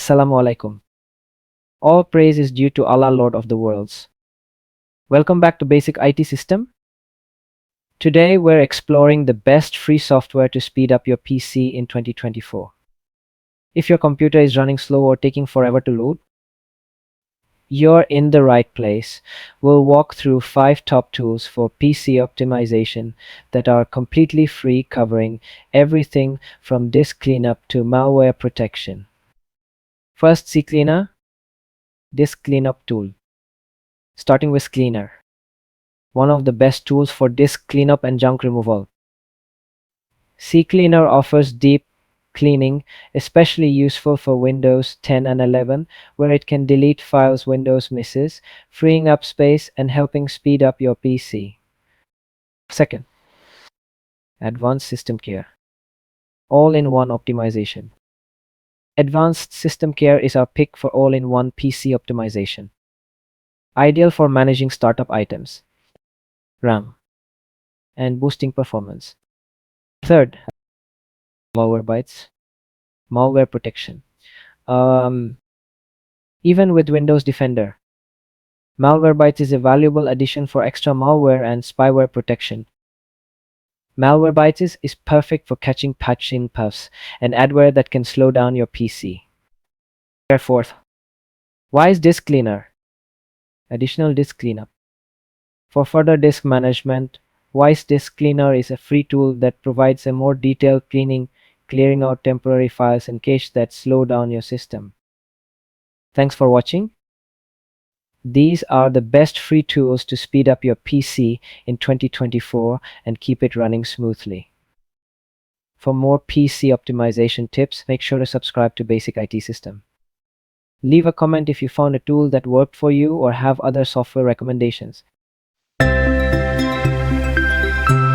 Assalamu alaikum. All praise is due to Allah, Lord of the worlds. Welcome back to Basic IT System. Today we're exploring the best free software to speed up your PC in 2024. If your computer is running slow or taking forever to load, you're in the right place. We'll walk through 5 top tools for PC optimization that are completely free, covering everything from disk cleanup to malware protection. First, CCleaner, disk cleanup tool. Starting with CCleaner, one of the best tools for disk cleanup and junk removal. CCleaner offers deep cleaning, especially useful for Windows 10 and 11, where it can delete files Windows misses, freeing up space and helping speed up your PC. Second, Advanced SystemCare, all-in-one optimization. Advanced SystemCare is our pick for all-in-one PC optimization. Ideal for managing startup items, RAM, and boosting performance. Third, Malwarebytes, malware protection. Even with Windows Defender, Malwarebytes is a valuable addition for extra malware and spyware protection. Malwarebytes is perfect for catching patching puffs and adware that can slow down your PC. Fourth, Wise Disk Cleaner, additional disk cleanup. For further disk management, Wise Disk Cleaner is a free tool that provides a more detailed cleaning, clearing out temporary files and cache that slow down your system. Thanks for watching. These are the best free tools to speed up your PC in 2024 and keep it running smoothly. For more PC optimization tips, make sure to subscribe to Basic IT System. Leave a comment if you found a tool that worked for you or have other software recommendations.